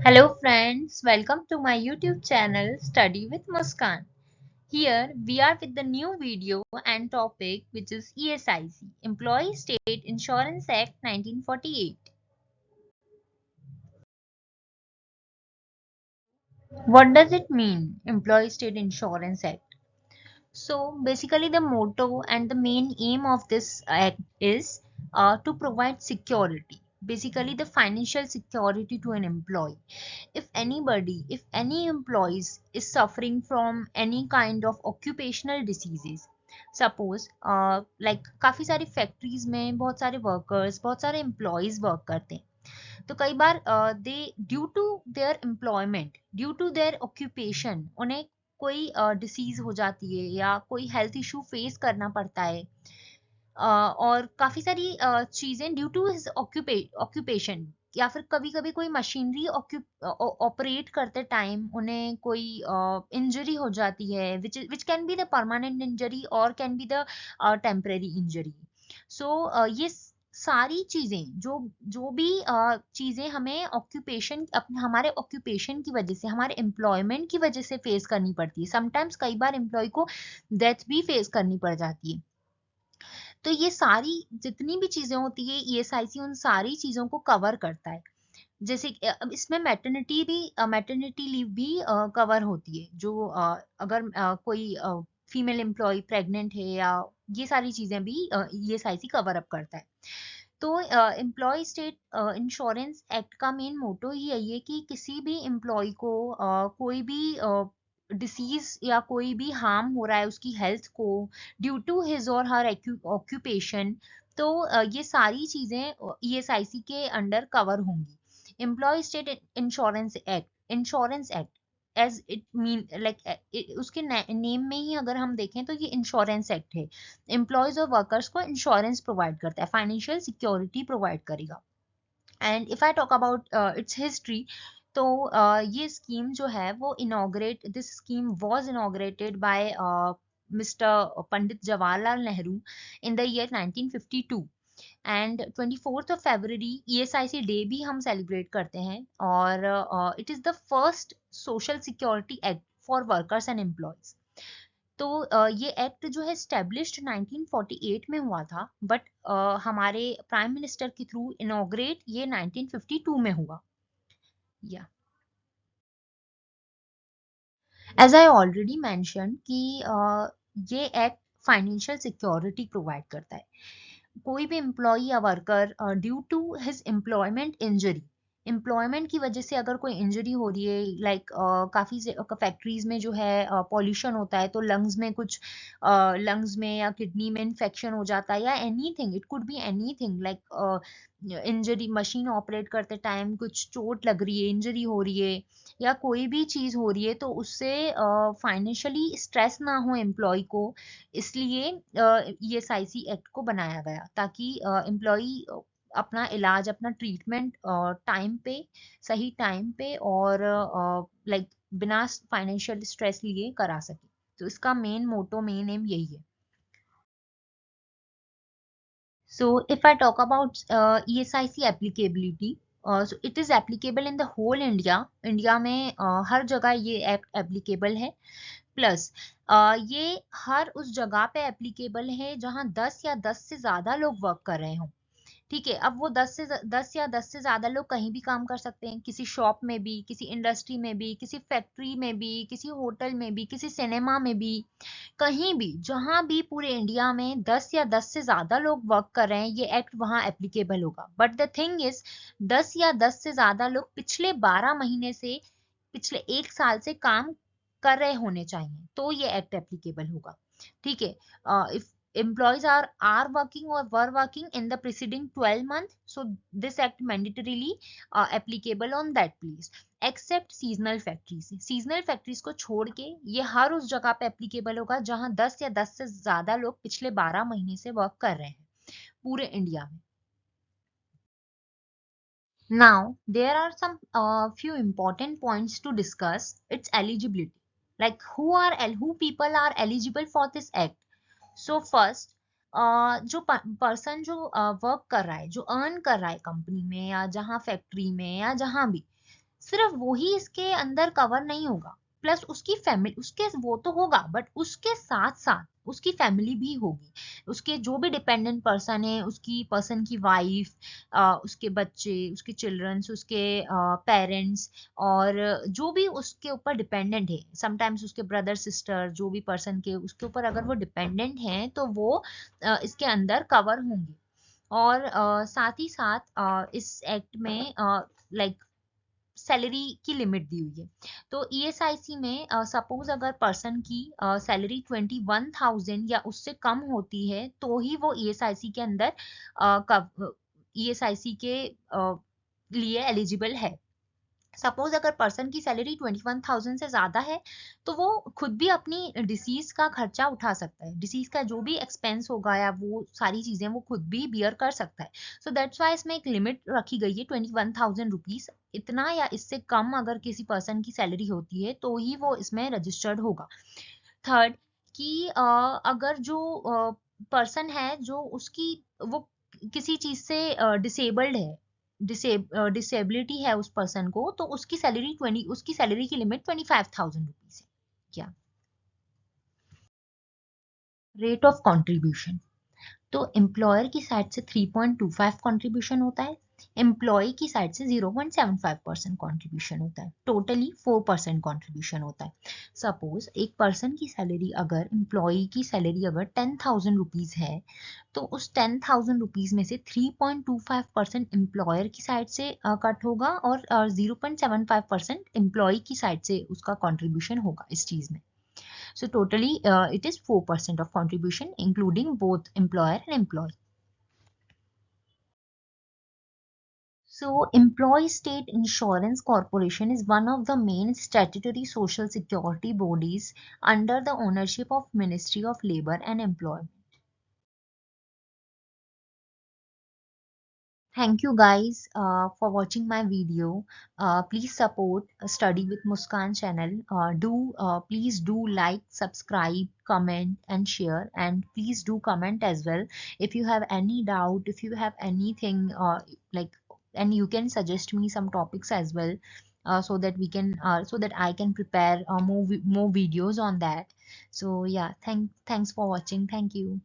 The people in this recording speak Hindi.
Hello friends, welcome to my YouTube channel Study with Muskan. Here we are with the new video and topic which is ESIC, Employee State Insurance Act 1948. What does it mean, Employee State Insurance Act? So basically the motto and the main aim of this act is to provide security. Basically the financial security to an employee. If any employees is suffering from any kind of occupational diseases, suppose like काफी सारी फैक्ट्रीज में बहुत सारे वर्कर्स बहुत सारे एम्प्लॉयज वर्क करते हैं, तो कई बार they due to their employment due to their occupation उन्हें कोई डिसीज हो जाती है या कोई हेल्थ इशू फेस करना पड़ता है। और काफी सारी चीजें ड्यू टू हिज ऑक्यूपेशन या फिर कभी कभी कोई मशीनरी ऑपरेट करते टाइम उन्हें कोई इंजरी हो जाती है which can be the permanent injury और can be the temporary injury. So ये सारी चीजें जो जो भी चीजें हमें ऑक्यूपेशन अपने हमारे ऑक्यूपेशन की वजह से हमारे एम्प्लॉयमेंट की वजह से फेस करनी पड़ती है। समटाइम्स कई बार एम्प्लॉय को डेथ भी फेस करनी पड़ जाती है। तो ये सारी जितनी भी चीजें होती है ईएसआईसी उन सारी चीजों को कवर करता है। जैसे अब इसमें मैटरनिटी लीव भी कवर होती है, जो अगर कोई फीमेल एम्प्लॉय प्रेग्नेंट है या ये सारी चीजें भी ईएसआईसी कवर अप करता है। तो एम्प्लॉय स्टेट इंश्योरेंस एक्ट का मेन मोटो ही यही है कि किसी भी एम्प्लॉय को कोई भी डिसीज या कोई भी हार्म हो रहा है उसकी हेल्थ को ड्यू टू हिज और हर ऑक्यूपेशन, तो ये सारी चीजें ईएसआईसी के अंडर कवर होंगी। Employ state insurance act as it mean like उसके नेम में ही अगर हम देखें तो ये इंश्योरेंस एक्ट है। एम्प्लॉयज और वर्कर्स को इंश्योरेंस प्रोवाइड करता है, फाइनेंशियल सिक्योरिटी प्रोवाइड करेगा। And if I talk about its history, तो ये स्कीम जो है वो this scheme was inaugurated by mister Pandit Jawaharlal Nehru in the year 1952। And 24th of February ESIC day भी हम सेलिब्रेट करते हैं, और it is the first social security act for workers and employees. तो ये एक्ट जो है स्टेब्लिश्ड 1948 में हुआ था, बट हमारे प्राइम मिनिस्टर के थ्रू इनॉग्रेट ये 1952 में हुआ। या एज आई ऑलरेडी मेंशन कि ये एक्ट फाइनेंशियल सिक्योरिटी प्रोवाइड करता है। कोई भी एम्प्लॉय या worker due to his employment injury, employment की वजह से अगर कोई इंजरी हो रही है, लाइक काफ़ी फैक्ट्रीज में जो है पॉल्यूशन होता है, तो लंग्स में या किडनी में इन्फेक्शन हो जाता है, या anything, it could be anything like injury, machine operate करते टाइम कुछ चोट लग रही है, इंजरी हो रही है, या कोई भी चीज़ हो रही है, तो उससे फाइनेंशियली स्ट्रेस ना हो एम्प्लॉय को। इसलिए ईएसआईसी एक्ट को बनाया गया ताकि एम्प्लॉय अपना इलाज, अपना ट्रीटमेंट टाइम पे, सही टाइम पे और लाइक बिना फाइनेंशियल स्ट्रेस लिए करा सके। तो इसका मेन एम यही है। So if I talk about ESIC applicability, so it is applicable in the whole India. India में हर जगह ये एक्ट एप्लीकेबल है। प्लस ये हर उस जगह पे एप्लीकेबल है जहां 10 या 10 से ज्यादा लोग वर्क कर रहे हों। ठीक है, अब वो 10 से ज्यादा लोग कहीं भी काम कर सकते हैं, किसी शॉप में भी, किसी इंडस्ट्री में भी, किसी फैक्ट्री में भी, किसी होटल में भी, किसी सिनेमा में भी, कहीं भी, जहां भी पूरे इंडिया में 10 या 10 से ज्यादा लोग वर्क कर रहे हैं, ये एक्ट वहां एप्लीकेबल होगा। बट द थिंग इज 10 या 10 से ज्यादा लोग पिछले 12 महीने से, पिछले 1 साल से काम कर रहे होने चाहिए, तो ये एक्ट एप्लीकेबल होगा। ठीक है, if employees are working or were working in the preceding 12 months, so this act mandatorily applicable on that place, except seasonal factories को छोड़ के ये हर उस जगह पे एप्लीकेबल होगा जहां 10 या 10 से ज्यादा लोग पिछले 12 महीने से वर्क कर रहे हैं पूरे इंडिया में। Now there are some few important points to discuss its eligibility, like who people are eligible for this act. So first, जो पर्सन जो वर्क कर रहा है, जो अर्न कर रहा है कंपनी में या जहाँ फैक्ट्री में या जहाँ भी, सिर्फ वो ही इसके अंदर कवर नहीं होगा, प्लस उसकी फैमिली, उसके वो तो होगा बट उसके साथ साथ उसकी फैमिली भी होगी, उसके जो भी डिपेंडेंट पर्सन है, उसकी पर्सन की वाइफ, उसके बच्चे, उसके चिल्ड्रंस, उसके पेरेंट्स, और जो भी उसके ऊपर डिपेंडेंट है, समटाइम्स उसके ब्रदर सिस्टर, जो भी पर्सन के उसके ऊपर अगर वो डिपेंडेंट हैं तो वो इसके अंदर कवर होंगे। और साथ ही साथ इस एक्ट में लाइक सैलरी की लिमिट दी हुई है। तो ईएसआईसी में सपोज अगर पर्सन की सैलरी 21,000 या उससे कम होती है तो ही वो ईएसआईसी के अंदर ईएसआईसी के लिए एलिजिबल है। सपोज अगर पर्सन की सैलरी 21,000 से ज्यादा है तो वो खुद भी अपनी डिसीज का खर्चा उठा सकता है, डिसीज का जो भी एक्सपेंस होगा या वो सारी चीजें वो खुद भी बियर कर सकता है। सो दैट्स वाई इसमें एक लिमिट रखी गई है 21,000 रुपीज। इतना या इससे कम अगर किसी पर्सन की सैलरी होती है तो ही वो इसमें रजिस्टर्ड होगा। थर्ड, कि अगर जो पर्सन है जो उसकी वो किसी चीज से डिसेबल्ड है, डिसेबिलिटी है उस पर्सन को, तो उसकी सैलरी की लिमिट 25,000 रुपीज है। क्या रेट ऑफ कंट्रीब्यूशन, तो एम्प्लॉयर की साइड से 3.25 कंट्रीब्यूशन होता है, एम्प्लॉय की साइड से 0.75% कंट्रीब्यूशन होता है, टोटली 4% कंट्रीब्यूशन होता है। सपोज एक पर्सन की सैलरी अगर एम्प्लॉय की सैलरी अगर 10,000 रुपीज है तो उस 10,000 रुपीज में से 3.25% एम्प्लॉयर की साइड से कट होगा और 0.75% एम्प्लॉय की साइड से उसका कॉन्ट्रीब्यूशन होगा इस चीज में। So totally, it is 4% of contribution, including both employer and employee. So, Employee State Insurance Corporation is one of the main statutory social security bodies under the ownership of Ministry of Labor and Employment. Thank you guys for watching my video. Please support Study with Muskan channel. Please do like, subscribe, comment and share, and please do comment as well if you have any doubt, if you have anything like, and you can suggest me some topics as well, so that I can prepare more videos on that. So yeah, thanks for watching. Thank you.